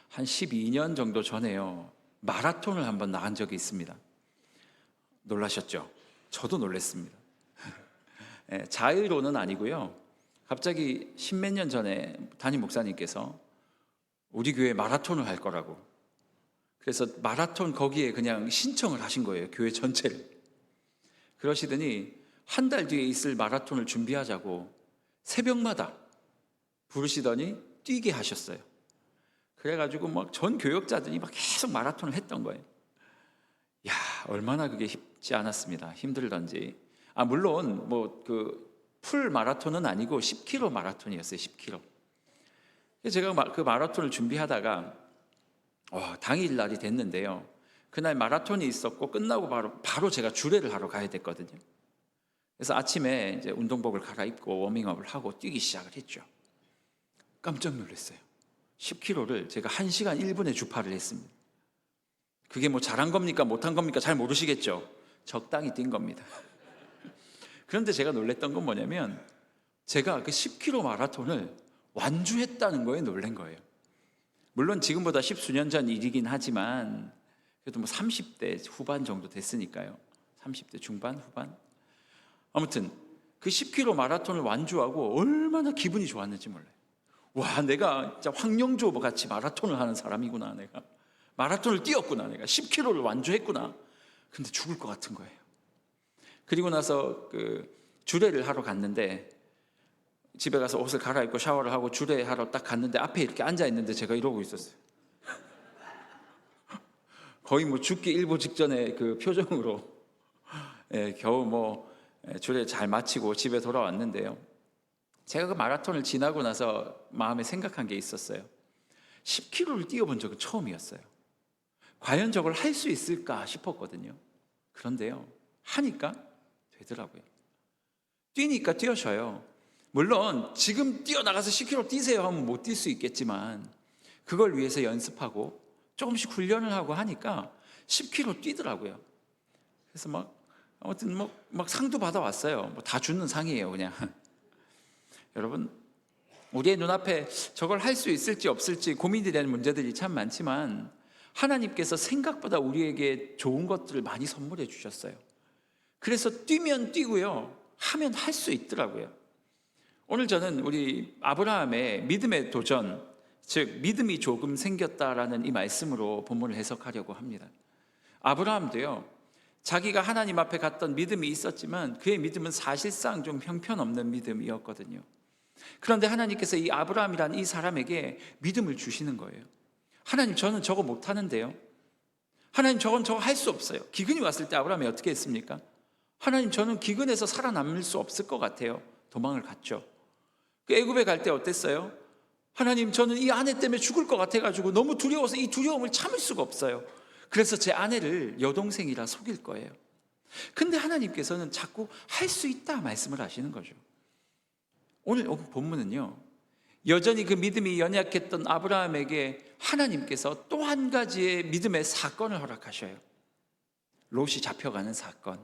한 12년 정도 전에요, 마라톤을 한번 나간 적이 있습니다. 놀라셨죠? 저도 놀랐습니다. 자의로는 아니고요. 갑자기 십몇 년 전에 담임 목사님께서 우리 교회 마라톤을 할 거라고, 그래서 마라톤 거기에 그냥 신청을 하신 거예요, 교회 전체를. 그러시더니 한 달 뒤에 있을 마라톤을 준비하자고 새벽마다 부르시더니 뛰게 하셨어요. 그래가지고 막 전 교역자들이 막 계속 마라톤을 했던 거예요. 야, 얼마나 그게 쉽지 않았습니다. 힘들던지. 물론 뭐 그 풀 마라톤은 아니고 10km 마라톤이었어요. 10km. 제가 그 마라톤을 준비하다가 당일 날이 됐는데요. 그날 마라톤이 있었고 끝나고 바로 제가 주례를 하러 가야 됐거든요. 그래서 아침에 이제 운동복을 갈아입고 워밍업을 하고 뛰기 시작을 했죠. 깜짝 놀랐어요. 10km를 제가 1시간 1분에 주파를 했습니다. 그게 뭐 잘한 겁니까 못한 겁니까 잘 모르시겠죠. 적당히 뛴 겁니다. 그런데 제가 놀랐던 건 뭐냐면 제가 그 10km 마라톤을 완주했다는 거에 놀란 거예요. 물론 지금보다 십수년 전 일이긴 하지만 그래도 뭐 30대 후반 정도 됐으니까요. 30대 중반 후반. 아무튼 그 10km 마라톤을 완주하고 얼마나 기분이 좋았는지 몰라요. 와, 내가 진짜 황영조 같이 마라톤을 하는 사람이구나. 내가 마라톤을 뛰었구나. 내가 10km를 완주했구나. 근데 죽을 것 같은 거예요. 그리고 나서 그 주례를 하러 갔는데 집에 가서 옷을 갈아입고 샤워를 하고 주례하러 딱 갔는데 앞에 이렇게 앉아 있는데 제가 이러고 있었어요. 거의 뭐 죽기 일보 직전의 그 표정으로 겨우 뭐 주례 잘 마치고 집에 돌아왔는데요. 제가 그 마라톤을 지나고 나서 마음에 생각한 게 있었어요. 10km를 뛰어본 적은 처음이었어요. 과연 저걸 할 수 있을까 싶었거든요. 그런데요, 하니까 되더라고요. 뛰니까 뛰어져요. 물론 지금 뛰어나가서 10km 뛰세요 하면 못 뛸 수 있겠지만 그걸 위해서 연습하고 조금씩 훈련을 하고 하니까 10km 뛰더라고요. 그래서 아무튼 막 상도 받아왔어요. 뭐 다 주는 상이에요, 그냥. 여러분, 우리의 눈앞에 저걸 할 수 있을지 없을지 고민이 되는 문제들이 참 많지만 하나님께서 생각보다 우리에게 좋은 것들을 많이 선물해 주셨어요. 그래서 뛰면 뛰고요, 하면 할 수 있더라고요. 오늘 저는 우리 아브라함의 믿음의 도전, 즉 믿음이 조금 생겼다라는 이 말씀으로 본문을 해석하려고 합니다. 아브라함도요, 자기가 하나님 앞에 갔던 믿음이 있었지만 그의 믿음은 사실상 좀 형편없는 믿음이었거든요. 그런데 하나님께서 이 아브라함이라는 이 사람에게 믿음을 주시는 거예요. 하나님, 저는 저거 못하는데요. 하나님, 저거 할 수 없어요. 기근이 왔을 때 아브라함이 어떻게 했습니까? 하나님, 저는 기근에서 살아남을 수 없을 것 같아요. 도망을 갔죠. 그 애굽에 갈 때 어땠어요? 하나님, 저는 이 아내 때문에 죽을 것 같아가지고 너무 두려워서 이 두려움을 참을 수가 없어요. 그래서 제 아내를 여동생이라 속일 거예요. 근데 하나님께서는 자꾸 할 수 있다 말씀을 하시는 거죠. 오늘 본문은요, 여전히 그 믿음이 연약했던 아브라함에게 하나님께서 또 한 가지의 믿음의 사건을 허락하셔요. 롯이 잡혀가는 사건.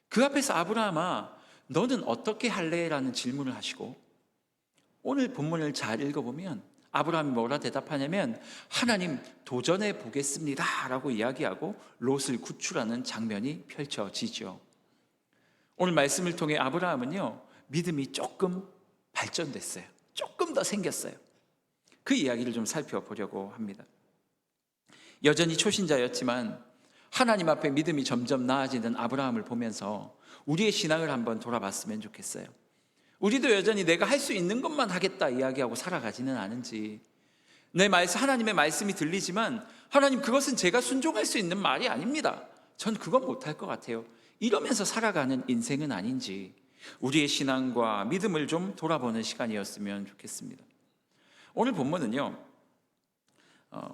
그 앞에서 아브라함아, 너는 어떻게 할래? 라는 질문을 하시고, 오늘 본문을 잘 읽어보면 아브라함이 뭐라 대답하냐면 하나님, 도전해 보겠습니다 라고 이야기하고 롯을 구출하는 장면이 펼쳐지죠. 오늘 말씀을 통해 아브라함은요, 믿음이 조금 발전됐어요. 조금 더 생겼어요. 그 이야기를 좀 살펴보려고 합니다. 여전히 초신자였지만 하나님 앞에 믿음이 점점 나아지는 아브라함을 보면서 우리의 신앙을 한번 돌아봤으면 좋겠어요. 우리도 여전히 내가 할 수 있는 것만 하겠다 이야기하고 살아가지는 않은지, 하나님의 말씀이 들리지만 하나님, 그것은 제가 순종할 수 있는 말이 아닙니다. 전 그건 못할 것 같아요. 이러면서 살아가는 인생은 아닌지 우리의 신앙과 믿음을 좀 돌아보는 시간이었으면 좋겠습니다. 오늘 본문은요,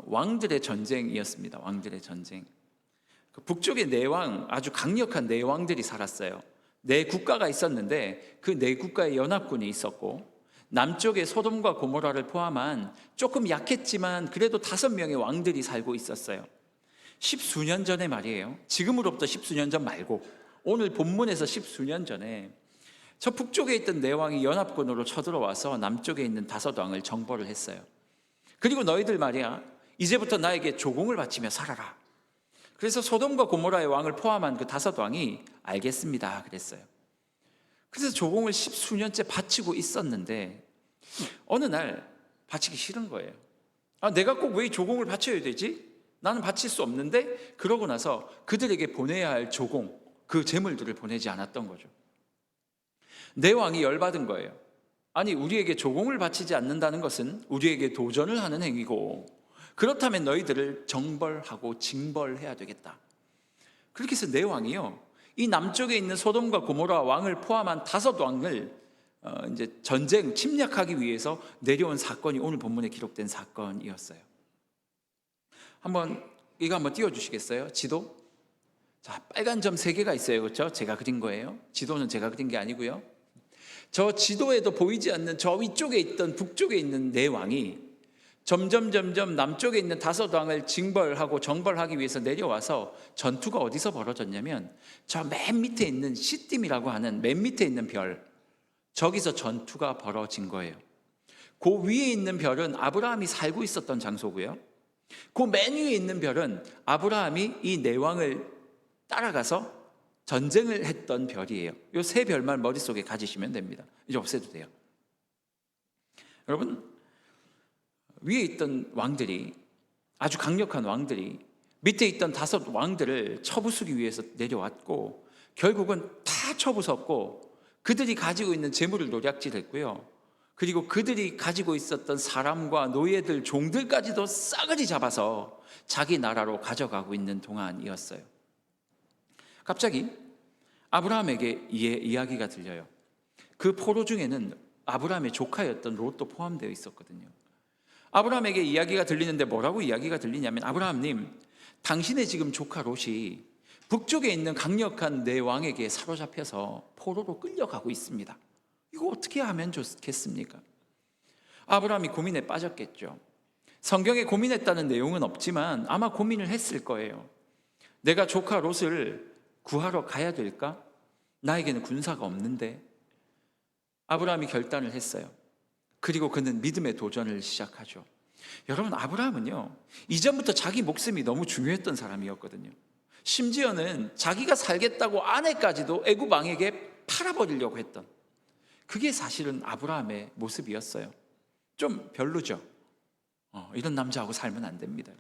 왕들의 전쟁이었습니다. 왕들의 전쟁. 그 북쪽에 내왕, 아주 강력한 내왕들이 살았어요. 네 국가가 있었는데 그 네 국가의 연합군이 있었고, 남쪽에 소돔과 고모라를 포함한 조금 약했지만 그래도 5명의 왕들이 살고 있었어요. 십수년 전에 말이에요. 지금으로부터 십수년 전 말고 오늘 본문에서 십수년 전에 저 북쪽에 있던 네 왕이 연합군으로 쳐들어와서 남쪽에 있는 5왕을 정벌을 했어요. 그리고 너희들 말이야, 이제부터 나에게 조공을 바치며 살아라. 그래서 소돔과 고모라의 왕을 포함한 그 5왕이 알겠습니다 그랬어요. 그래서 조공을 10수년째 바치고 있었는데 어느 날 바치기 싫은 거예요. 내가 꼭 왜 조공을 바쳐야 되지? 나는 바칠 수 없는데. 그러고 나서 그들에게 보내야 할 조공, 그 재물들을 보내지 않았던 거죠. 내 왕이 열받은 거예요. 아니, 우리에게 조공을 바치지 않는다는 것은 우리에게 도전을 하는 행위고, 그렇다면 너희들을 정벌하고 징벌해야 되겠다. 그렇게 해서 내 왕이요, 이 남쪽에 있는 소돔과 고모라 왕을 포함한 5왕을 이제 전쟁 침략하기 위해서 내려온 사건이 오늘 본문에 기록된 사건이었어요. 이거 한번 띄워주시겠어요? 지도. 자, 빨간 점 3개가 있어요. 그렇죠? 제가 그린 거예요. 지도는 제가 그린 게 아니고요. 저 지도에도 보이지 않는 저 위쪽에 있던 북쪽에 있는 네 왕이 점점 남쪽에 있는 5왕을 징벌하고 정벌하기 위해서 내려와서 전투가 어디서 벌어졌냐면 저 맨 밑에 있는 시딤이라고 하는 맨 밑에 있는 별, 저기서 전투가 벌어진 거예요. 그 위에 있는 별은 아브라함이 살고 있었던 장소고요. 그 맨 위에 있는 별은 아브라함이 이 네 왕을 따라가서 전쟁을 했던 별이에요. 이 3별만 머릿속에 가지시면 됩니다. 이제 없애도 돼요. 여러분, 위에 있던 왕들이, 아주 강력한 왕들이 밑에 있던 5 왕들을 쳐부수기 위해서 내려왔고, 결국은 다 쳐부쉈고 그들이 가지고 있는 재물을 노략질했고요. 그리고 그들이 가지고 있었던 사람과 노예들, 종들까지도 싸그리 잡아서 자기 나라로 가져가고 있는 동안이었어요. 갑자기 아브라함에게 이야기가 들려요. 그 포로 중에는 아브라함의 조카였던 롯도 포함되어 있었거든요. 아브라함에게 이야기가 들리는데 뭐라고 이야기가 들리냐면, 아브라함님, 당신의 지금 조카 롯이 북쪽에 있는 강력한 네 왕에게 사로잡혀서 포로로 끌려가고 있습니다. 이거 어떻게 하면 좋겠습니까? 아브라함이 고민에 빠졌겠죠. 성경에 고민했다는 내용은 없지만 아마 고민을 했을 거예요. 내가 조카 롯을 구하러 가야 될까? 나에게는 군사가 없는데. 아브라함이 결단을 했어요. 그리고 그는 믿음의 도전을 시작하죠. 여러분, 아브라함은요, 이전부터 자기 목숨이 너무 중요했던 사람이었거든요. 심지어는 자기가 살겠다고 아내까지도 애굽 왕에게 팔아버리려고 했던, 그게 사실은 아브라함의 모습이었어요. 좀 별로죠. 이런 남자하고 살면 안 됩니다.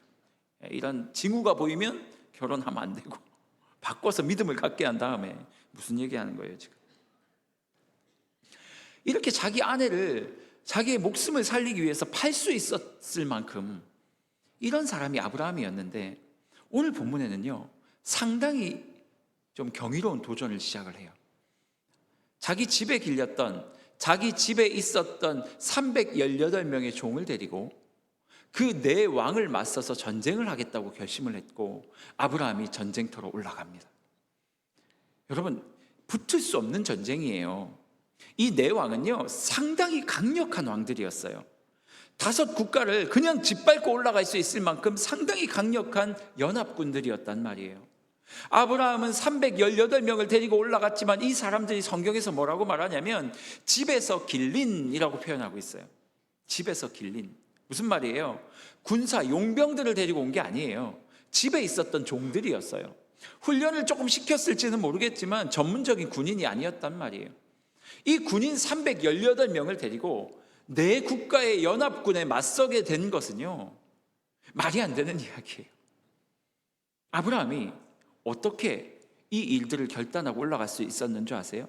이런 징후가 보이면 결혼하면 안 되고, 바꿔서 믿음을 갖게 한 다음에 무슨 얘기하는 거예요 지금? 이렇게 자기 아내를, 자기의 목숨을 살리기 위해서 팔 수 있었을 만큼 이런 사람이 아브라함이었는데, 오늘 본문에는요 상당히 좀 경이로운 도전을 시작을 해요. 자기 집에 길렸던, 자기 집에 있었던 318명의 종을 데리고 그 네 왕을 맞서서 전쟁을 하겠다고 결심을 했고, 아브라함이 전쟁터로 올라갑니다. 여러분, 붙을 수 없는 전쟁이에요. 이 네 왕은요 상당히 강력한 왕들이었어요. 5 국가를 그냥 짓밟고 올라갈 수 있을 만큼 상당히 강력한 연합군들이었단 말이에요. 아브라함은 318명을 데리고 올라갔지만 이 사람들이 성경에서 뭐라고 말하냐면 집에서 길린이라고 표현하고 있어요. 집에서 길린. 무슨 말이에요? 군사 용병들을 데리고 온 게 아니에요. 집에 있었던 종들이었어요. 훈련을 조금 시켰을지는 모르겠지만 전문적인 군인이 아니었단 말이에요. 이 군인 318명을 데리고 네 국가의 연합군에 맞서게 된 것은요 말이 안 되는 이야기예요. 아브라함이 어떻게 이 일들을 결단하고 올라갈 수 있었는 줄 아세요?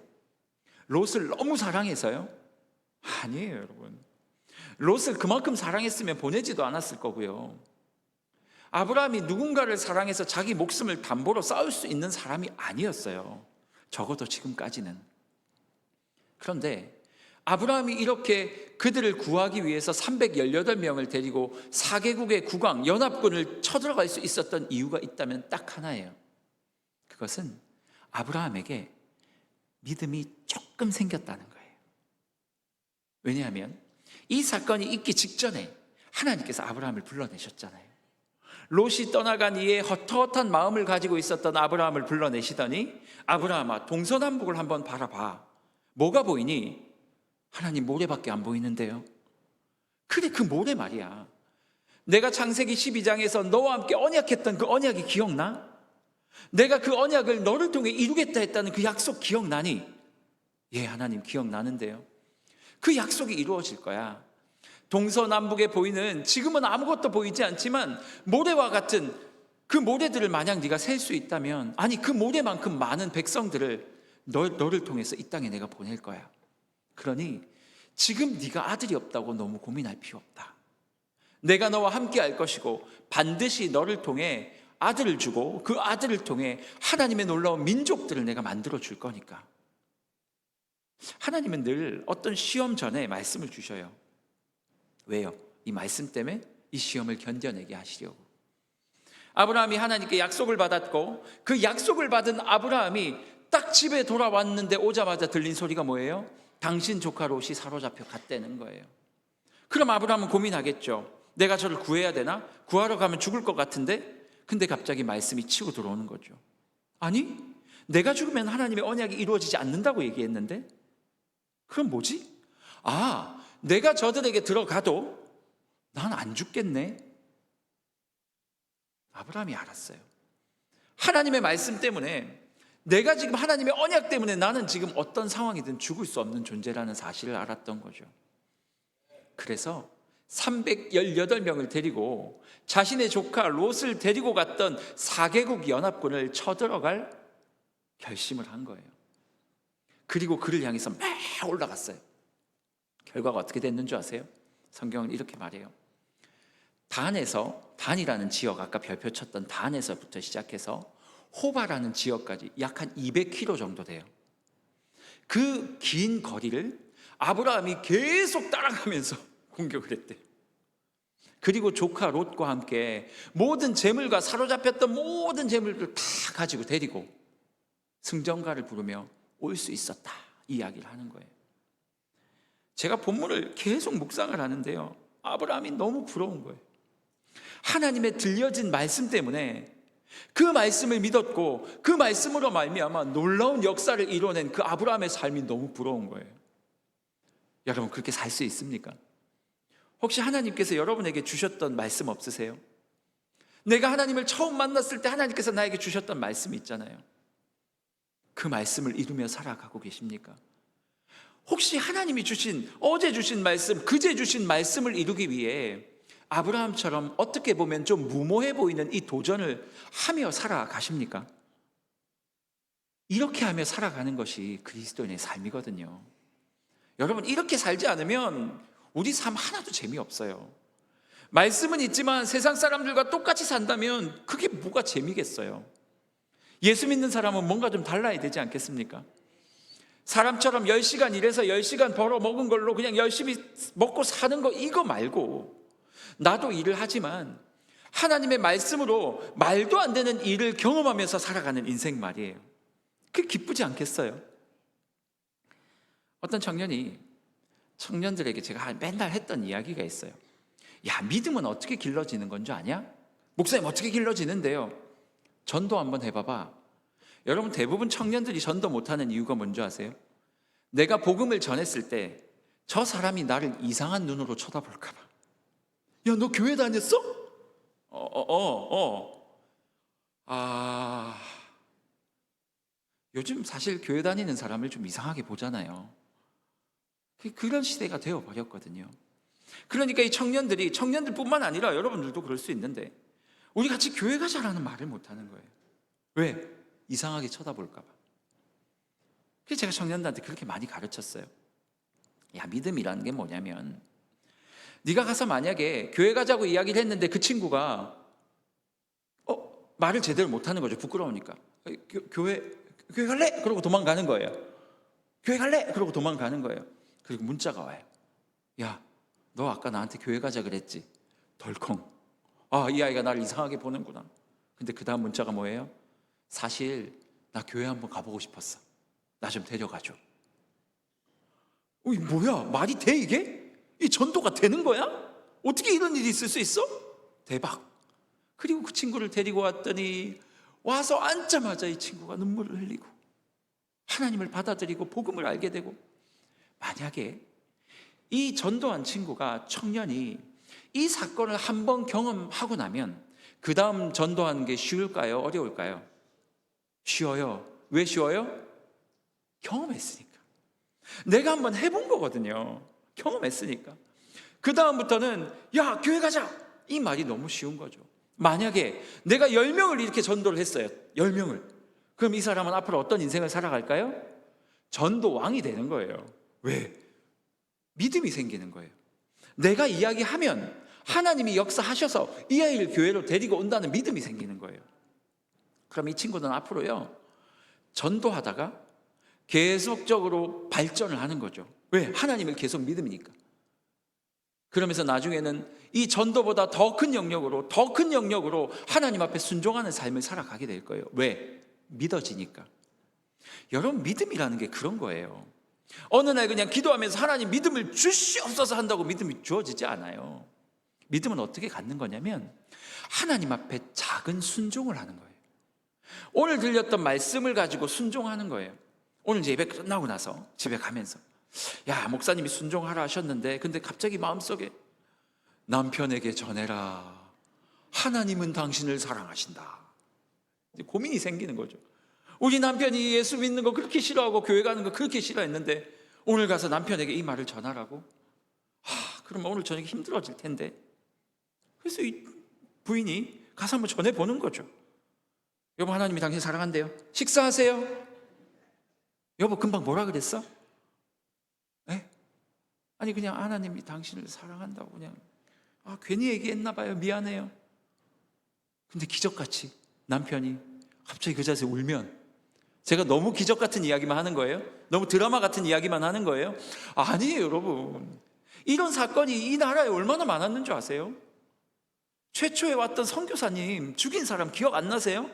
롯을 너무 사랑해서요? 아니에요, 여러분. 롯을 그만큼 사랑했으면 보내지도 않았을 거고요. 아브라함이 누군가를 사랑해서 자기 목숨을 담보로 싸울 수 있는 사람이 아니었어요. 적어도 지금까지는. 그런데 아브라함이 이렇게 그들을 구하기 위해서 318명을 데리고 4개국의 국왕, 연합군을 쳐들어갈 수 있었던 이유가 있다면 딱 하나예요. 그것은 아브라함에게 믿음이 조금 생겼다는 거예요. 왜냐하면 이 사건이 있기 직전에 하나님께서 아브라함을 불러내셨잖아요. 롯이 떠나간 이에 헛헛한 마음을 가지고 있었던 아브라함을 불러내시더니, 아브라함아, 동서남북을 한번 바라봐. 뭐가 보이니? 하나님, 모래밖에 안 보이는데요. 그래, 그 모래 말이야. 내가 창세기 12장에서 너와 함께 언약했던 그 언약이 기억나? 내가 그 언약을 너를 통해 이루겠다 했다는 그 약속 기억나니? 예, 하나님 기억나는데요. 그 약속이 이루어질 거야. 동서남북에 보이는, 지금은 아무것도 보이지 않지만 모래와 같은 그 모래들을 만약 네가 셀 수 있다면, 아니 그 모래만큼 많은 백성들을 너를 통해서 이 땅에 내가 보낼 거야. 그러니 지금 네가 아들이 없다고 너무 고민할 필요 없다. 내가 너와 함께 할 것이고 반드시 너를 통해 아들을 주고 그 아들을 통해 하나님의 놀라운 민족들을 내가 만들어 줄 거니까. 하나님은 늘 어떤 시험 전에 말씀을 주셔요. 왜요? 이 말씀 때문에 이 시험을 견뎌내게 하시려고. 아브라함이 하나님께 약속을 받았고 그 약속을 받은 아브라함이 딱 집에 돌아왔는데 오자마자 들린 소리가 뭐예요? 당신 조카 롯이 사로잡혀 갔다는 거예요. 그럼 아브라함은 고민하겠죠. 내가 저를 구해야 되나? 구하러 가면 죽을 것 같은데? 근데 갑자기 말씀이 치고 들어오는 거죠. 아니, 내가 죽으면 하나님의 언약이 이루어지지 않는다고 얘기했는데? 그럼 뭐지? 아, 내가 저들에게 들어가도 난 안 죽겠네. 아브라함이 알았어요. 하나님의 말씀 때문에, 내가 지금 하나님의 언약 때문에 나는 지금 어떤 상황이든 죽을 수 없는 존재라는 사실을 알았던 거죠. 그래서 318명을 데리고 자신의 조카 롯을 데리고 갔던 4개국 연합군을 쳐들어갈 결심을 한 거예요. 그리고 그를 향해서 막 올라갔어요. 결과가 어떻게 됐는 줄 아세요? 성경은 이렇게 말해요. 단이라는 지역, 아까 별표 쳤던 단에서부터 시작해서 호바라는 지역까지 약 한 200km 정도 돼요. 그 긴 거리를 아브라함이 계속 따라가면서 공격을 했대요. 그리고 조카 롯과 함께 모든 재물과 사로잡혔던 모든 재물을 다 가지고 데리고 승전가를 부르며 올 수 있었다, 이야기를 하는 거예요. 제가 본문을 계속 묵상을 하는데요, 아브라함이 너무 부러운 거예요. 하나님의 들려진 말씀 때문에 그 말씀을 믿었고 그 말씀으로 말미암아 놀라운 역사를 이뤄낸 그 아브라함의 삶이 너무 부러운 거예요. 여러분, 그렇게 살 수 있습니까? 혹시 하나님께서 여러분에게 주셨던 말씀 없으세요? 내가 하나님을 처음 만났을 때 하나님께서 나에게 주셨던 말씀이 있잖아요. 그 말씀을 이루며 살아가고 계십니까? 혹시 하나님이 주신, 어제 주신 말씀, 그제 주신 말씀을 이루기 위해 아브라함처럼 어떻게 보면 좀 무모해 보이는 이 도전을 하며 살아가십니까? 이렇게 하며 살아가는 것이 그리스도인의 삶이거든요. 여러분, 이렇게 살지 않으면 우리 삶 하나도 재미없어요. 말씀은 있지만 세상 사람들과 똑같이 산다면 그게 뭐가 재미겠어요? 예수 믿는 사람은 뭔가 좀 달라야 되지 않겠습니까? 사람처럼 10시간 일해서 10시간 벌어 먹은 걸로 그냥 열심히 먹고 사는 거, 이거 말고 나도 일을 하지만 하나님의 말씀으로 말도 안 되는 일을 경험하면서 살아가는 인생 말이에요. 그게 기쁘지 않겠어요? 어떤 청년들에게 제가 맨날 했던 이야기가 있어요. 야, 믿음은 어떻게 길러지는 건 줄 아냐? 목사님, 어떻게 길러지는데요? 전도 한번 해봐봐. 여러분, 대부분 청년들이 전도 못하는 이유가 뭔지 아세요? 내가 복음을 전했을 때 저 사람이 나를 이상한 눈으로 쳐다볼까 봐. 야, 너 교회 다녔어? 요즘 사실 교회 다니는 사람을 좀 이상하게 보잖아요. 그런 시대가 되어버렸거든요. 그러니까 이 청년들뿐만 아니라 여러분들도 그럴 수 있는데, 우리 같이 교회 가자라는 말을 못하는 거예요. 왜? 이상하게 쳐다볼까 봐. 그래서 제가 청년들한테 그렇게 많이 가르쳤어요. 야, 믿음이라는 게 뭐냐면, 네가 가서 만약에 교회 가자고 이야기를 했는데 그 친구가 말을 제대로 못하는 거죠. 부끄러우니까. 교회 갈래? 그러고 도망가는 거예요. 교회 갈래? 그러고 도망가는 거예요. 그리고 문자가 와요. 야, 너 아까 나한테 교회 가자 그랬지? 덜컹. 이 아이가 나를 이상하게 보는구나. 근데 그 다음 문자가 뭐예요? 사실 나 교회 한번 가보고 싶었어. 나 좀 데려가줘. 이 뭐야? 말이 돼 이게? 이 전도가 되는 거야? 어떻게 이런 일이 있을 수 있어? 대박. 그리고 그 친구를 데리고 왔더니 와서 앉자마자 이 친구가 눈물을 흘리고 하나님을 받아들이고 복음을 알게 되고, 만약에 이 전도한 청년이 이 사건을 한번 경험하고 나면 그 다음 전도하는 게 쉬울까요? 어려울까요? 쉬워요. 왜 쉬워요? 경험했으니까. 내가 한번 해본 거거든요. 경험했으니까. 그 다음부터는 야, 교회 가자, 이 말이 너무 쉬운 거죠. 만약에 내가 10명을 이렇게 전도를 했어요. 10명을. 그럼 이 사람은 앞으로 어떤 인생을 살아갈까요? 전도왕이 되는 거예요. 왜? 믿음이 생기는 거예요. 내가 이야기하면 하나님이 역사하셔서 이 아이를 교회로 데리고 온다는 믿음이 생기는 거예요. 그럼 이 친구는 앞으로요, 전도하다가 계속적으로 발전을 하는 거죠. 왜? 하나님을 계속 믿음이니까. 그러면서 나중에는 이 전도보다 더 큰 영역으로 하나님 앞에 순종하는 삶을 살아가게 될 거예요. 왜? 믿어지니까. 여러분, 믿음이라는 게 그런 거예요. 어느 날 그냥 기도하면서 하나님 믿음을 주시옵소서 한다고 믿음이 주어지지 않아요. 믿음은 어떻게 갖는 거냐면 하나님 앞에 작은 순종을 하는 거예요. 오늘 들렸던 말씀을 가지고 순종하는 거예요. 오늘 이제 예배 끝나고 나서 집에 가면서 야, 목사님이 순종하라 하셨는데 근데 갑자기 마음속에 남편에게 전해라, 하나님은 당신을 사랑하신다. 이제 고민이 생기는 거죠. 우리 남편이 예수 믿는 거 그렇게 싫어하고 교회 가는 거 그렇게 싫어했는데 오늘 가서 남편에게 이 말을 전하라고? 그러면 오늘 저녁에 힘들어질 텐데. 그래서 이 부인이 가서 한번 전해보는 거죠. 여보, 하나님이 당신 사랑한대요. 식사하세요. 여보, 금방 뭐라 그랬어? 에? 아니 그냥 하나님이 당신을 사랑한다고 그냥 괜히 얘기했나 봐요. 미안해요. 근데 기적같이 남편이 갑자기 그 자세에 울면 제가 너무 기적 같은 이야기만 하는 거예요? 너무 드라마 같은 이야기만 하는 거예요? 아니에요, 여러분. 이런 사건이 이 나라에 얼마나 많았는 줄 아세요? 최초에 왔던 선교사님 죽인 사람 기억 안 나세요?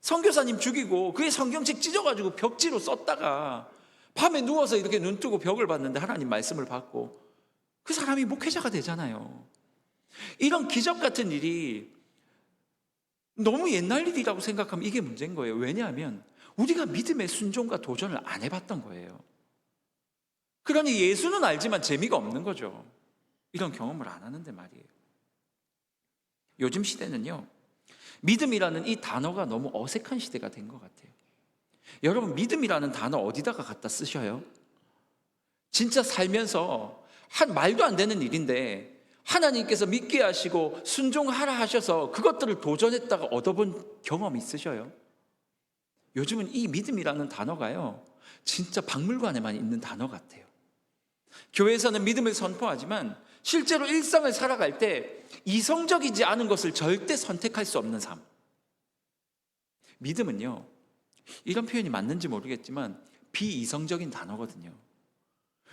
선교사님 죽이고 그의 성경책 찢어가지고 벽지로 썼다가 밤에 누워서 이렇게 눈 뜨고 벽을 봤는데 하나님 말씀을 받고 그 사람이 목회자가 되잖아요. 이런 기적 같은 일이 너무 옛날 일이라고 생각하면 이게 문제인 거예요. 왜냐하면 우리가 믿음의 순종과 도전을 안 해봤던 거예요. 그러니 예수는 알지만 재미가 없는 거죠. 이런 경험을 안 하는데 말이에요. 요즘 시대는요, 믿음이라는 이 단어가 너무 어색한 시대가 된 것 같아요. 여러분, 믿음이라는 단어 어디다가 갖다 쓰셔요? 진짜 살면서 한 말도 안 되는 일인데 하나님께서 믿게 하시고 순종하라 하셔서 그것들을 도전했다가 얻어본 경험이 있으셔요? 요즘은 이 믿음이라는 단어가요, 진짜 박물관에만 있는 단어 같아요. 교회에서는 믿음을 선포하지만 실제로 일상을 살아갈 때 이성적이지 않은 것을 절대 선택할 수 없는 삶. 믿음은요, 이런 표현이 맞는지 모르겠지만 비이성적인 단어거든요.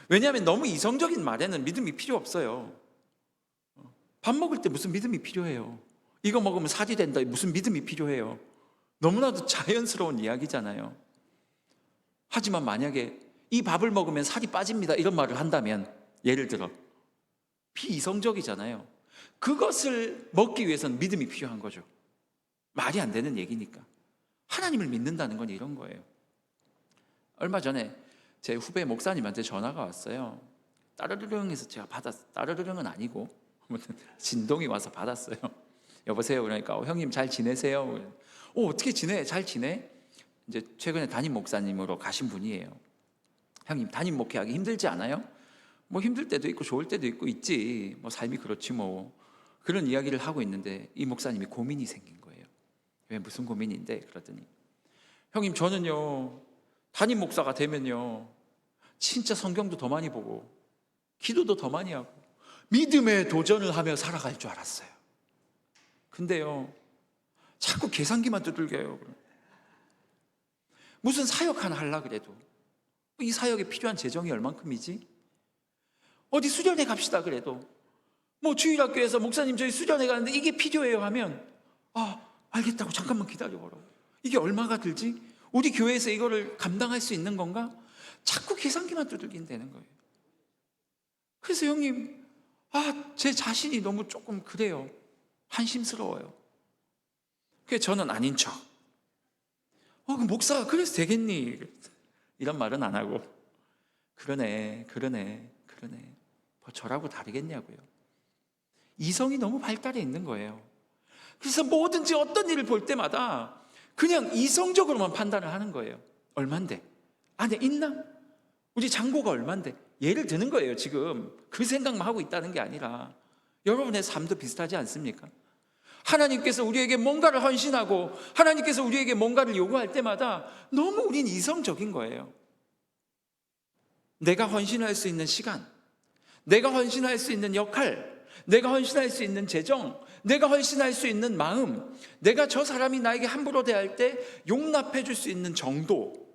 왜냐하면 너무 이성적인 말에는 믿음이 필요 없어요. 밥 먹을 때 무슨 믿음이 필요해요? 이거 먹으면 살이 된다, 무슨 믿음이 필요해요? 너무나도 자연스러운 이야기잖아요. 하지만 만약에 이 밥을 먹으면 살이 빠집니다, 이런 말을 한다면, 예를 들어 비이성적이잖아요. 그것을 먹기 위해서는 믿음이 필요한 거죠. 말이 안 되는 얘기니까. 하나님을 믿는다는 건 이런 거예요. 얼마 전에 제 후배 목사님한테 전화가 왔어요. 따르르릉해서 제가 따르르릉은 아니고 아무튼 진동이 와서 받았어요. 여보세요. 그러니까 형님 잘 지내세요? 어떻게 지내? 잘 지내? 이제 최근에 담임 목사님으로 가신 분이에요. 형님, 담임 목회하기 힘들지 않아요? 뭐 힘들 때도 있고 좋을 때도 있고 있지, 뭐 삶이 그렇지 뭐, 그런 이야기를 하고 있는데 이 목사님이 고민이 생긴 거예요. 왜, 무슨 고민인데? 그러더니 형님, 저는요 담임 목사가 되면요 진짜 성경도 더 많이 보고 기도도 더 많이 하고 믿음의 도전을 하며 살아갈 줄 알았어요. 근데요 자꾸 계산기만 두들겨요. 무슨 사역 하나 하려고 그래도 이 사역에 필요한 재정이 얼만큼이지? 어디 수련회 갑시다 그래도 뭐 주일학교에서 목사님 저희 수련회 가는데 이게 필요해요 하면 알겠다고 잠깐만 기다려보라고. 이게 얼마가 들지? 우리 교회에서 이거를 감당할 수 있는 건가? 자꾸 계산기만 두들긴다는 거예요. 그래서 형님, 제 자신이 너무 조금 그래요. 한심스러워요. 그래서 저는 아닌 척, 그 목사가 그래서 되겠니? 이런 말은 안 하고, 그러네. 뭐 저라고 다르겠냐고요. 이성이 너무 발달해 있는 거예요. 그래서 뭐든지 어떤 일을 볼 때마다 그냥 이성적으로만 판단을 하는 거예요. 얼만데? 안에 있나? 우리 잔고가 얼만데? 예를 드는 거예요. 지금 그 생각만 하고 있다는 게 아니라 여러분의 삶도 비슷하지 않습니까? 하나님께서 우리에게 뭔가를 헌신하고 하나님께서 우리에게 뭔가를 요구할 때마다 너무 우린 이성적인 거예요. 내가 헌신할 수 있는 시간, 내가 헌신할 수 있는 역할, 내가 헌신할 수 있는 재정, 내가 헌신할 수 있는 마음, 내가 저 사람이 나에게 함부로 대할 때 용납해 줄 수 있는 정도,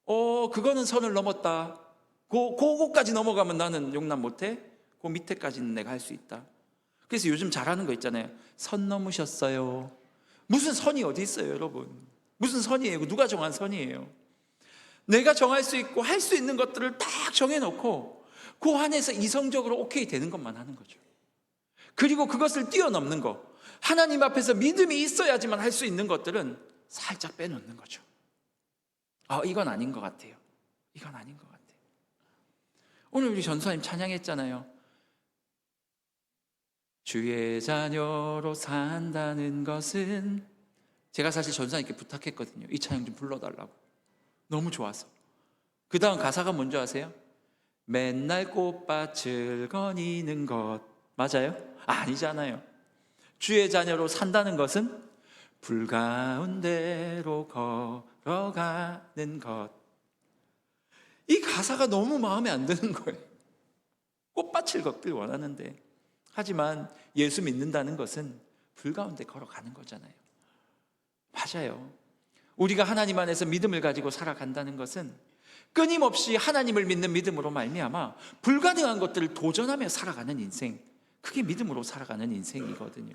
그거는 선을 넘었다. 그거까지 넘어가면 나는 용납 못해. 그 밑에까지는 내가 할 수 있다. 그래서 요즘 잘하는 거 있잖아요. 선 넘으셨어요. 무슨 선이 어디 있어요, 여러분? 무슨 선이에요? 누가 정한 선이에요? 내가 정할 수 있고 할 수 있는 것들을 딱 정해놓고 그 안에서 이성적으로 오케이 되는 것만 하는 거죠. 그리고 그것을 뛰어넘는 거, 하나님 앞에서 믿음이 있어야지만 할 수 있는 것들은 살짝 빼놓는 거죠. 이건 아닌 것 같아요. 이건 아닌 것 같아요. 오늘 우리 전사님 찬양했잖아요. 주의 자녀로 산다는 것은, 제가 사실 전사님께 부탁했거든요. 이 찬양 좀 불러달라고. 너무 좋아서. 그 다음 가사가 뭔지 아세요? 맨날 꽃밭을 거니는 것. 맞아요? 아니잖아요. 주의 자녀로 산다는 것은 불 가운데로 걸어가는 것. 이 가사가 너무 마음에 안 드는 거예요. 꽃밭을 걷길 원하는데, 하지만 예수 믿는다는 것은 불 가운데 걸어가는 거잖아요. 맞아요. 우리가 하나님 안에서 믿음을 가지고 살아간다는 것은 끊임없이 하나님을 믿는 믿음으로 말미암아 불가능한 것들을 도전하며 살아가는 인생, 그게 믿음으로 살아가는 인생이거든요.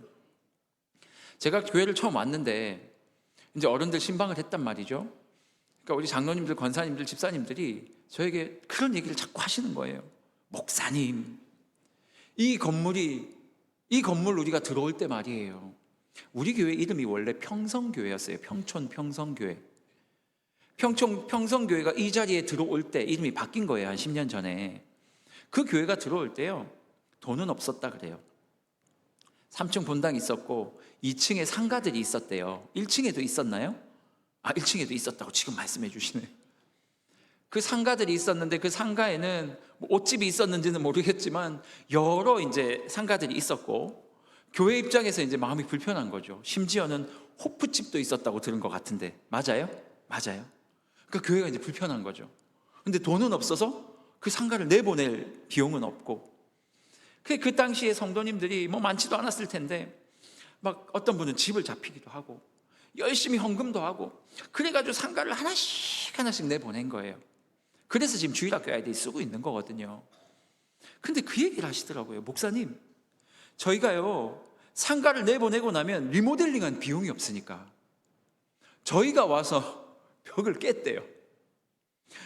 제가 교회를 처음 왔는데 이제 어른들 신방을 했단 말이죠. 그러니까 우리 장로님들, 권사님들, 집사님들이 저에게 그런 얘기를 자꾸 하시는 거예요. 목사님, 이 건물 우리가 들어올 때 말이에요, 우리 교회 이름이 원래 평성교회였어요. 평촌 평성교회. 평성교회가 이 자리에 들어올 때 이름이 바뀐 거예요. 한 10년 전에. 그 교회가 들어올 때요, 돈은 없었다 그래요. 3층 본당이 있었고 2층에 상가들이 있었대요. 1층에도 있었나요? 1층에도 있었다고 지금 말씀해 주시네요. 그 상가들이 있었는데 그 상가에는 옷집이 있었는지는 모르겠지만 여러 이제 상가들이 있었고, 교회 입장에서 이제 마음이 불편한 거죠. 심지어는 호프집도 있었다고 들은 것 같은데 맞아요? 맞아요. 그러니까 교회가 이제 불편한 거죠. 근데 돈은 없어서 그 상가를 내보낼 비용은 없고, 그 당시에 성도님들이 뭐 많지도 않았을 텐데 막 어떤 분은 집을 잡히기도 하고 열심히 헌금도 하고 그래가지고 상가를 하나씩 내보낸 거예요. 그래서 지금 주일학교 아이들이 쓰고 있는 거거든요. 근데 그 얘기를 하시더라고요. 목사님, 저희가요 상가를 내보내고 나면 리모델링한 비용이 없으니까 저희가 와서 벽을 깼대요.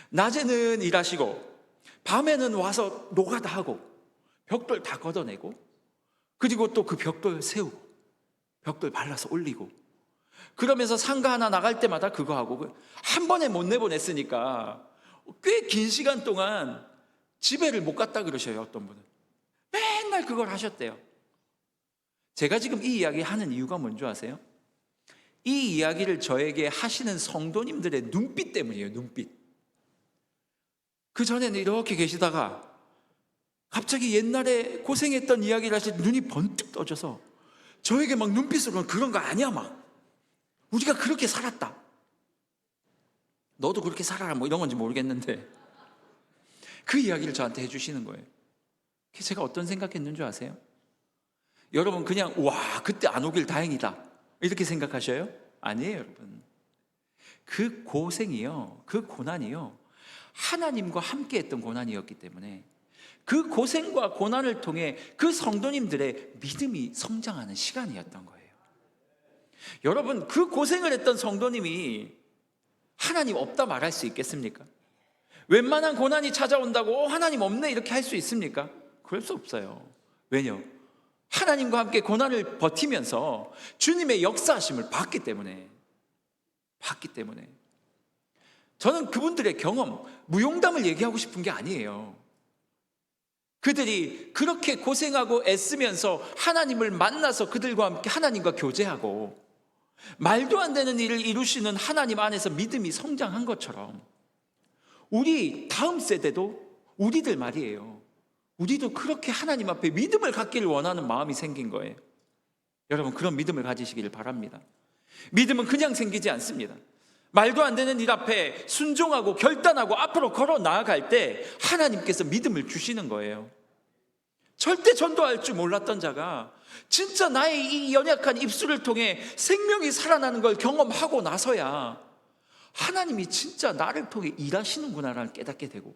낮에는 일하시고 밤에는 와서 노가다 하고 벽돌 다 걷어내고, 그리고 또 그 벽돌 세우고 벽돌 발라서 올리고, 그러면서 상가 하나 나갈 때마다 그거 하고, 한 번에 못 내보냈으니까 꽤 긴 시간 동안 집에를 못 갔다 그러셔요. 어떤 분은 맨날 그걸 하셨대요. 제가 지금 이 이야기 하는 이유가 뭔지 아세요? 이 이야기를 저에게 하시는 성도님들의 눈빛 때문이에요. 눈빛. 그 전에는 이렇게 계시다가 갑자기 옛날에 고생했던 이야기를 하실 때 눈이 번뜩 떠져서 저에게 막 눈빛으로는 그런 거 아니야, 막 우리가 그렇게 살았다, 너도 그렇게 살아라, 뭐 이런 건지 모르겠는데 그 이야기를 저한테 해주시는 거예요. 그래서 제가 어떤 생각했는 줄 아세요? 여러분 그냥 와 그때 안 오길 다행이다 이렇게 생각하셔요? 아니에요. 여러분, 그 고생이요, 그 고난이요, 하나님과 함께 했던 고난이었기 때문에 그 고생과 고난을 통해 그 성도님들의 믿음이 성장하는 시간이었던 거예요. 여러분, 그 고생을 했던 성도님이 하나님 없다 말할 수 있겠습니까? 웬만한 고난이 찾아온다고 하나님 없네 이렇게 할 수 있습니까? 그럴 수 없어요. 왜냐? 하나님과 함께 고난을 버티면서 주님의 역사하심을 봤기 때문에. 저는 그분들의 경험, 무용담을 얘기하고 싶은 게 아니에요. 그들이 그렇게 고생하고 애쓰면서 하나님을 만나서 그들과 함께 하나님과 교제하고 말도 안 되는 일을 이루시는 하나님 안에서 믿음이 성장한 것처럼 우리 다음 세대도 우리들 말이에요. 우리도 그렇게 하나님 앞에 믿음을 갖기를 원하는 마음이 생긴 거예요. 여러분, 그런 믿음을 가지시기를 바랍니다. 믿음은 그냥 생기지 않습니다. 말도 안 되는 일 앞에 순종하고 결단하고 앞으로 걸어 나아갈 때 하나님께서 믿음을 주시는 거예요. 절대 전도할 줄 몰랐던 자가 진짜 나의 이 연약한 입술을 통해 생명이 살아나는 걸 경험하고 나서야 하나님이 진짜 나를 통해 일하시는구나를 깨닫게 되고,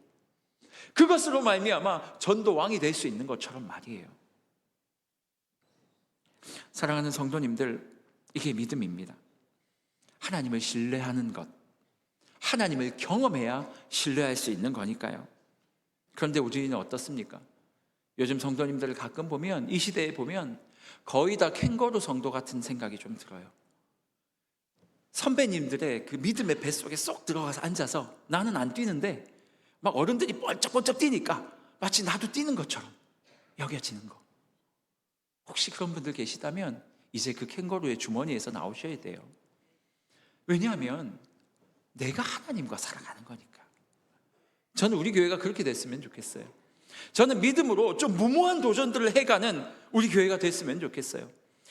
그것으로 말미암아 전도왕이 될 수 있는 것처럼 말이에요. 사랑하는 성도님들, 이게 믿음입니다. 하나님을 신뢰하는 것, 하나님을 경험해야 신뢰할 수 있는 거니까요. 그런데 우리는 어떻습니까? 요즘 성도님들을 가끔 보면, 이 시대에 보면 거의 다 캥거루 성도 같은 생각이 좀 들어요. 선배님들의 그 믿음의 뱃속에 쏙 들어가서 앉아서 나는 안 뛰는데 막 어른들이 뻘쩍뻘쩍 뛰니까 마치 나도 뛰는 것처럼 여겨지는 거. 혹시 그런 분들 계시다면 이제 그 캥거루의 주머니에서 나오셔야 돼요. 왜냐하면 내가 하나님과 살아가는 거니까. 저는 우리 교회가 그렇게 됐으면 좋겠어요. 저는 믿음으로 좀 무모한 도전들을 해가는 우리 교회가 됐으면 좋겠어요.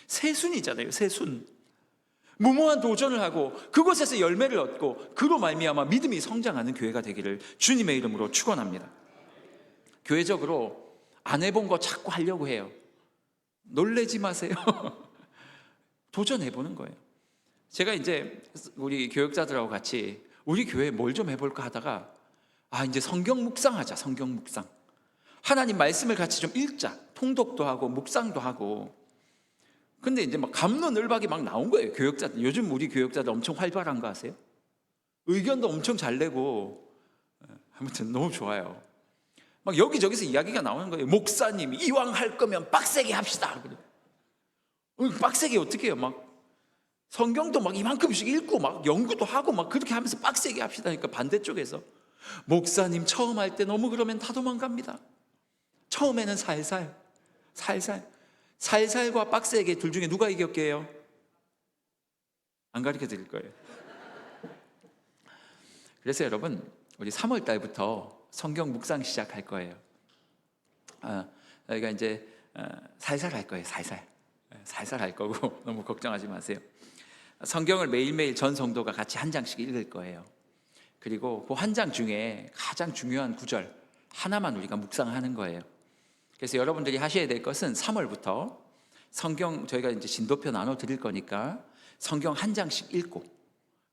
새순이잖아요, 새순. 무모한 도전을 하고 그곳에서 열매를 얻고 그로 말미암아 믿음이 성장하는 교회가 되기를 주님의 이름으로 축원합니다. 교회적으로 안 해본 거 자꾸 하려고 해요. 놀래지 마세요. 도전해보는 거예요. 제가 이제 우리 교역자들하고 같이 우리 교회에 뭘 좀 해볼까 하다가 이제 성경 묵상하자. 성경 묵상. 하나님 말씀을 같이 좀 읽자. 통독도 하고 묵상도 하고. 근데 이제 막 갑론을박이 막 나온 거예요. 교역자들. 요즘 우리 교역자들 엄청 활발한 거 아세요? 의견도 엄청 잘 내고. 아무튼 너무 좋아요. 막 여기저기서 이야기가 나오는 거예요. 목사님, 이왕 할 거면 빡세게 합시다. 빡세게 어떻게 해요? 막 성경도 막 이만큼씩 읽고 막 연구도 하고 막 그렇게 하면서 빡세게 합시다니까 반대쪽에서 목사님 처음 할 때 너무 그러면 다 도망갑니다. 처음에는 살살과 빡세게 둘 중에 누가 이겼게요? 안 가르쳐 드릴 거예요. 그래서 여러분, 우리 3월 달부터 성경 묵상 시작할 거예요. 저희가 이제 살살 할 거예요. 살살 할 거고 너무 걱정하지 마세요. 성경을 매일매일 전 성도가 같이 한 장씩 읽을 거예요. 그리고 그 한 장 중에 가장 중요한 구절 하나만 우리가 묵상하는 거예요. 그래서 여러분들이 하셔야 될 것은 3월부터 성경 저희가 이제 진도표 나눠 드릴 거니까 성경 한 장씩 읽고,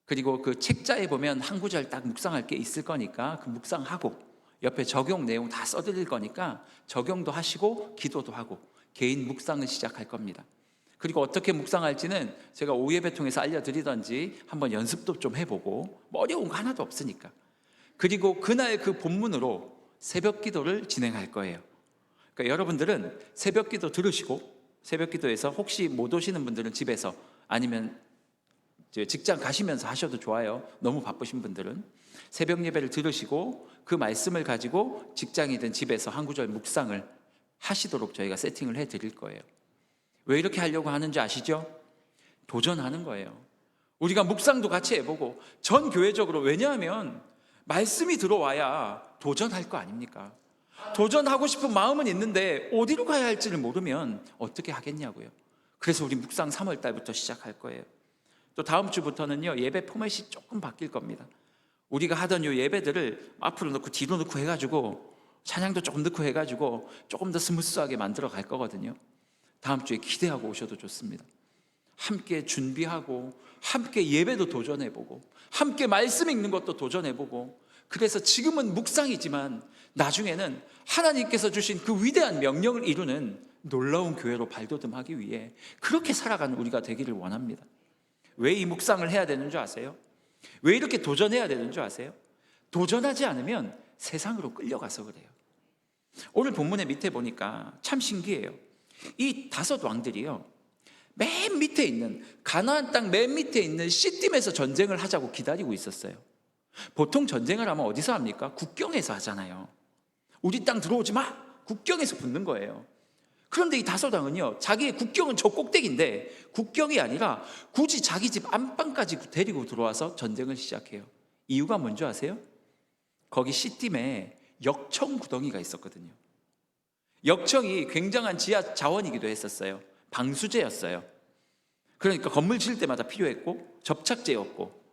그리고 그 책자에 보면 한 구절 딱 묵상할 게 있을 거니까 그 묵상하고 옆에 적용 내용 다 써드릴 거니까 적용도 하시고 기도도 하고 개인 묵상을 시작할 겁니다. 그리고 어떻게 묵상할지는 제가 오예배 통해서 알려드리던지 한번 연습도 좀 해보고, 뭐 어려운 거 하나도 없으니까. 그리고 그날 그 본문으로 새벽 기도를 진행할 거예요. 그러니까 여러분들은 새벽 기도 들으시고, 새벽 기도에서 혹시 못 오시는 분들은 집에서 아니면 직장 가시면서 하셔도 좋아요. 너무 바쁘신 분들은 새벽 예배를 들으시고 그 말씀을 가지고 직장이든 집에서 한 구절 묵상을 하시도록 저희가 세팅을 해드릴 거예요. 왜 이렇게 하려고 하는지 아시죠? 도전하는 거예요. 우리가 묵상도 같이 해보고 전 교회적으로, 왜냐하면 말씀이 들어와야 도전할 거 아닙니까? 도전하고 싶은 마음은 있는데 어디로 가야 할지를 모르면 어떻게 하겠냐고요. 그래서 우리 묵상 3월 달부터 시작할 거예요. 또 다음 주부터는요, 예배 포맷이 조금 바뀔 겁니다. 우리가 하던 요 예배들을 앞으로 넣고 뒤로 넣고 해가지고 찬양도 조금 넣고 해가지고 조금 더 스무스하게 만들어 갈 거거든요. 다음 주에 기대하고 오셔도 좋습니다. 함께 준비하고 함께 예배도 도전해보고 함께 말씀 읽는 것도 도전해보고, 그래서 지금은 묵상이지만 나중에는 하나님께서 주신 그 위대한 명령을 이루는 놀라운 교회로 발돋움하기 위해 그렇게 살아가는 우리가 되기를 원합니다. 왜 이 묵상을 해야 되는 줄 아세요? 왜 이렇게 도전해야 되는 줄 아세요? 도전하지 않으면 세상으로 끌려가서 그래요. 오늘 본문의 밑에 보니까 참 신기해요. 이 5 왕들이요, 맨 밑에 있는 가나안 땅 맨 밑에 있는 시딤에서 전쟁을 하자고 기다리고 있었어요. 보통 전쟁을 하면 어디서 합니까? 국경에서 하잖아요. 우리 땅 들어오지 마, 국경에서 붙는 거예요. 그런데 이 다소당은요, 자기의 국경은 저 꼭대기인데 국경이 아니라 굳이 자기 집 안방까지 데리고 들어와서 전쟁을 시작해요. 이유가 뭔지 아세요? 거기 시딤에 역청 구덩이가 있었거든요. 역청이 굉장한 지하 자원이기도 했었어요. 방수제였어요. 그러니까 건물 지을 때마다 필요했고 접착제였고,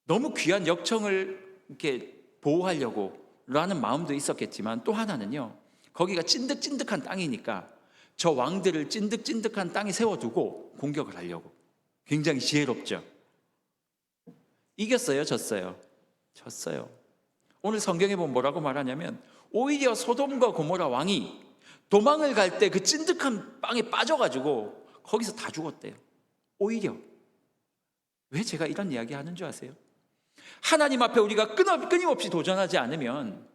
너무 귀한 역청을 이렇게 보호하려고 라는 마음도 있었겠지만, 또 하나는요, 거기가 찐득찐득한 땅이니까 저 왕들을 찐득찐득한 땅에 세워두고 공격을 하려고. 굉장히 지혜롭죠. 이겼어요, 졌어요? 졌어요. 오늘 성경에 보면 뭐라고 말하냐면, 오히려 소돔과 고모라 왕이 도망을 갈 때 그 찐득한 빵에 빠져가지고 거기서 다 죽었대요. 오히려. 왜 제가 이런 이야기 하는 줄 아세요? 하나님 앞에 우리가 끊임없이 도전하지 않으면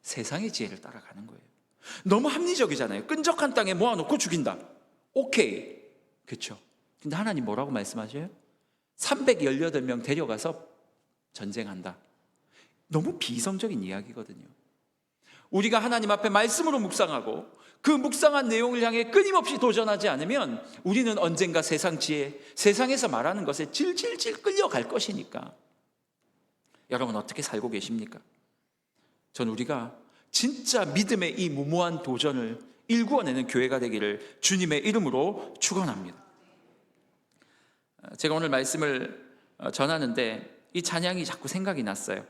세상의 지혜를 따라가는 거예요. 너무 합리적이잖아요. 끈적한 땅에 모아놓고 죽인다. 오케이. 그렇죠. 근데 하나님 뭐라고 말씀하셔요? 318명 데려가서 전쟁한다. 너무 비이성적인 이야기거든요. 우리가 하나님 앞에 말씀으로 묵상하고 그 묵상한 내용을 향해 끊임없이 도전하지 않으면 우리는 언젠가 세상 지혜, 세상에서 말하는 것에 질질질 끌려갈 것이니까. 여러분 어떻게 살고 계십니까? 전 우리가 진짜 믿음의 이 무모한 도전을 일구어내는 교회가 되기를 주님의 이름으로 축원합니다. 제가 오늘 말씀을 전하는데 이 찬양이 자꾸 생각이 났어요.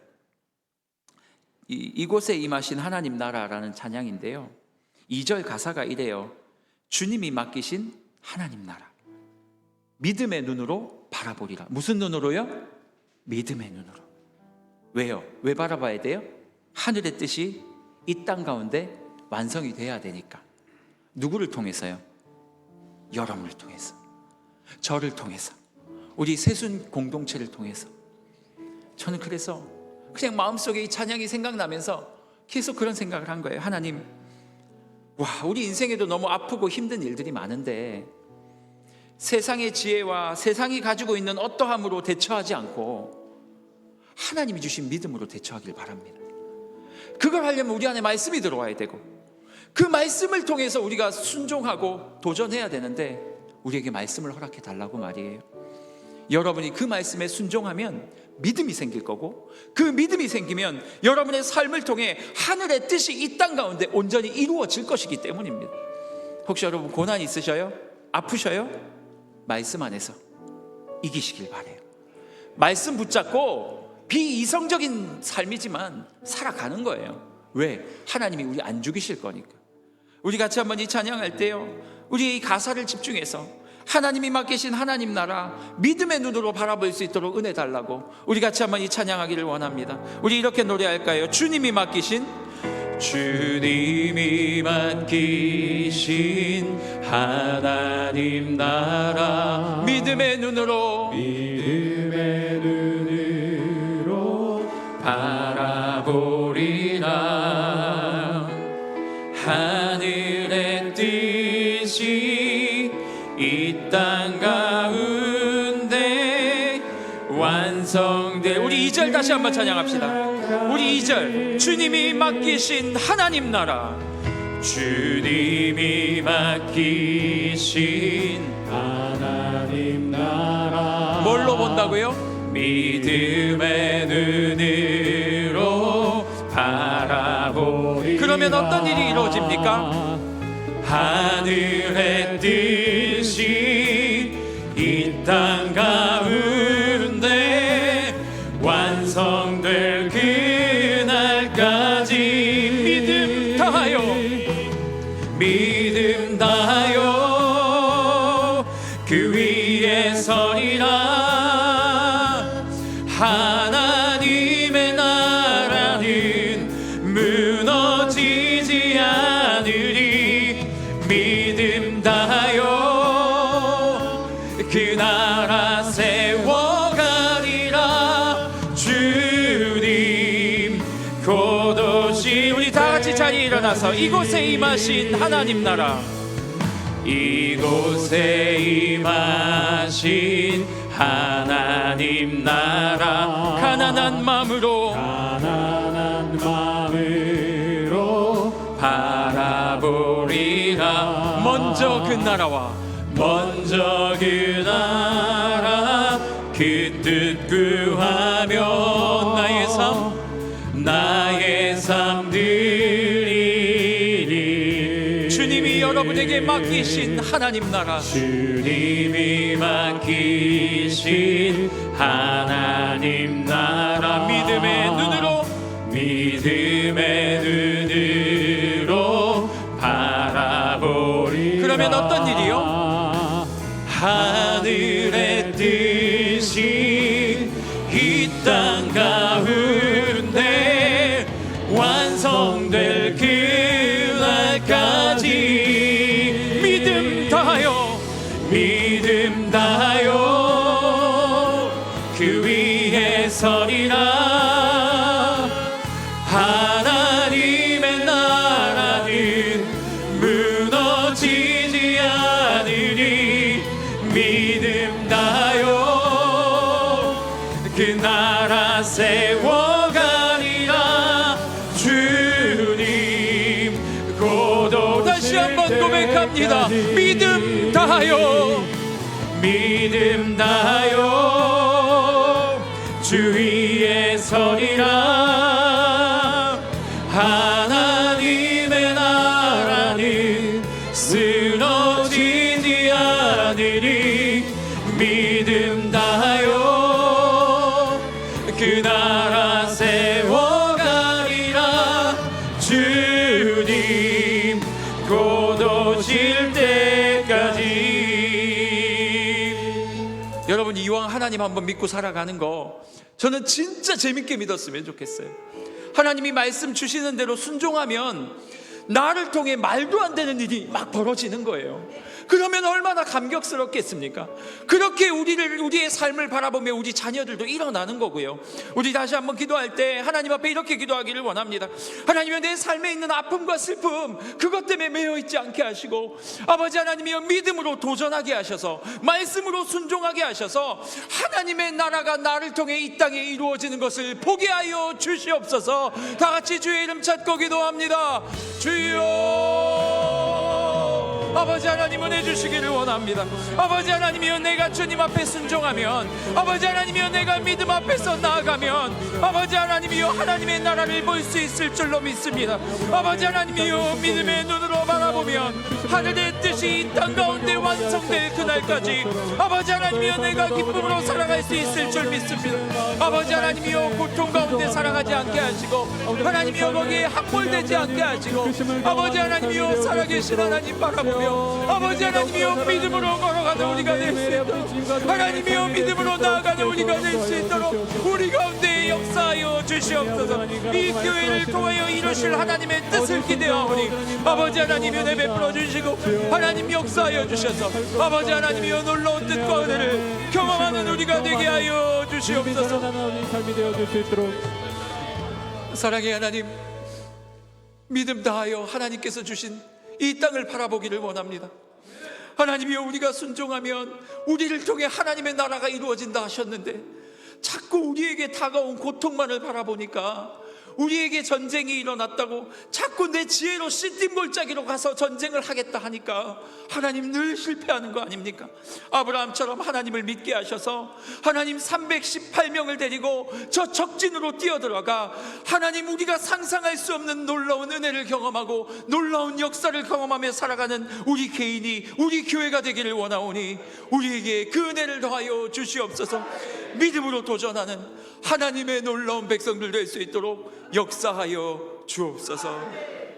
이곳에 임하신 하나님 나라라는 찬양인데요, 2절 가사가 이래요. 주님이 맡기신 하나님 나라, 믿음의 눈으로 바라보리라. 무슨 눈으로요? 믿음의 눈으로. 왜요? 왜 바라봐야 돼요? 하늘의 뜻이 이 땅 가운데 완성이 돼야 되니까. 누구를 통해서요? 여러분을 통해서, 저를 통해서, 우리 세순 공동체를 통해서. 저는 그래서 그냥 마음속에 이 찬양이 생각나면서 계속 그런 생각을 한 거예요. 하나님, 와, 우리 인생에도 너무 아프고 힘든 일들이 많은데 세상의 지혜와 세상이 가지고 있는 어떠함으로 대처하지 않고 하나님이 주신 믿음으로 대처하길 바랍니다. 그걸 하려면 우리 안에 말씀이 들어와야 되고, 그 말씀을 통해서 우리가 순종하고 도전해야 되는데 우리에게 말씀을 허락해 달라고 말이에요. 여러분이 그 말씀에 순종하면 믿음이 생길 거고, 그 믿음이 생기면 여러분의 삶을 통해 하늘의 뜻이 이 땅 가운데 온전히 이루어질 것이기 때문입니다. 혹시 여러분 고난 있으셔요? 아프셔요? 말씀 안에서 이기시길 바라요. 말씀 붙잡고 비이성적인 삶이지만 살아가는 거예요. 왜? 하나님이 우리 안 죽이실 거니까. 우리 같이 한번 이 찬양할 때요, 우리 이 가사를 집중해서 하나님이 맡기신 하나님 나라 믿음의 눈으로 바라볼 수 있도록 은혜 달라고 우리 같이 한번 이 찬양하기를 원합니다. 우리 이렇게 노래할까요? 주님이 맡기신 하나님 나라 믿음의 눈으로 바라보리라. 하늘의 뜻이 이 땅 가운데 완성될. 우리 2절 다시 한번 찬양합시다. 우리 2절. 주님이 맡기신 하나님 나라, 주님이 맡기신 하나님 나라. 뭘로 본다고요? 믿음의 눈으로 바라보리. 그러면 어떤 일이 이루어집니까? 하늘의 뜻이 이 땅 가운데 완성될 그날까지 믿음 다하여, 믿음 다하여 그 위에 서리라. 하나님의 나라는 무너지지 않으리. 믿음 다하여 그 나라 세워가리라. 주님 곧 오시. 우리 다 같이 자리에 일어나서 이곳에 임하신 하나님 나라, 이곳에 임하신 하나님 나라. 가난한 마음으로 바라 먼저 그 나라와 먼저 그 나라 그 뜻 구하며 나의 삶 드리리. 주님이 여러분에게 맡기신 하나님 나라, 주님이 맡기신 하나님 나라 믿음의 눈으로 바라보리라. 그러면 어떤 일이요? 하늘의 뜻이 이 땅 가운데 완성될 그날까지 믿음 다하여 그 위에 서리라. 하나님의 나라는 무너지지 않으니 믿음 다하여 그 나라 세워가리라. 주님 고도 다시 한번 고백합니다. 믿음 다하여 주 위에 서리라. 하나님의 나라는 쓰러지지 않으니 믿음 다하여 그 나라 세워가리라. 주님 곧 오실 때까지. 여러분, 이왕 하나님 한번 믿고 살아가는 거 저는 진짜 재밌게 믿었으면 좋겠어요. 하나님이 말씀 주시는 대로 순종하면 나를 통해 말도 안 되는 일이 막 벌어지는 거예요. 그러면 얼마나 감격스럽겠습니까? 그렇게 우리의 삶을 바라보며 우리 자녀들도 일어나는 거고요. 우리 다시 한번 기도할 때 하나님 앞에 이렇게 기도하기를 원합니다. 하나님이여, 내 삶에 있는 아픔과 슬픔, 그것 때문에 매여 있지 않게 하시고, 아버지 하나님이여, 믿음으로 도전하게 하셔서 말씀으로 순종하게 하셔서 하나님의 나라가 나를 통해 이 땅에 이루어지는 것을 보게 하여 주시옵소서. 다 같이 주의 이름 찾고 기도합니다. 주여, 아버지 하나님 은혜 주시기를 원합니다. 아버지 하나님이여, 내가 주님 앞에 순종하면, 아버지 하나님이여, 내가 믿음 앞에서 나아가면, 아버지 하나님이여, 하나님의 나라를 볼 수 있을 줄로 믿습니다. 아버지 하나님이여, 믿음의 눈으로 바라보면 하늘의 뜻이 이 땅 가운데 완성될 그날까지, 아버지 하나님이여, 내가 기쁨으로 살아갈 수 있을 줄 믿습니다. 아버지 하나님이여, 고통 가운데 살아가지 않게 하시고, 하나님이여, 거기에 함몰되지 않게 하시고, 아버지 하나님이여, 살아계신 하나님 바라보며, 아버지 하나님이여, 믿음으로 걸어가는 우리가 될 수 있도록, 하나님이여, 믿음으로 나아가는 우리가 될 수 있도록 우리 가운데 역사하여 주시옵소서. 이 교회를 통하여 이루실 하나님의 뜻을 기대하오니 아버지 하나님 은혜 베풀어 주시고, 하나님 역사하여 주셔서 아버지 하나님이여, 놀라운 뜻과 은혜를 경험하는 우리가 되게 하여 주시옵소서. 사랑의 하나님, 믿음 다하여 하나님께서 주신 이 땅을 바라보기를 원합니다. 하나님이여, 우리가 순종하면 우리를 통해 하나님의 나라가 이루어진다 하셨는데, 자꾸 우리에게 다가온 고통만을 바라보니까 우리에게 전쟁이 일어났다고 자꾸 내 지혜로 씨띠골짜기로 가서 전쟁을 하겠다 하니까 하나님 늘 실패하는 거 아닙니까? 아브라함처럼 하나님을 믿게 하셔서 하나님 318명을 데리고 저 적진으로 뛰어들어가 하나님, 우리가 상상할 수 없는 놀라운 은혜를 경험하고 놀라운 역사를 경험하며 살아가는 우리 개인이, 우리 교회가 되기를 원하오니 우리에게 그 은혜를 더하여 주시옵소서. 믿음으로 도전하는 하나님의 놀라운 백성들 될 수 있도록 역사하여 주옵소서.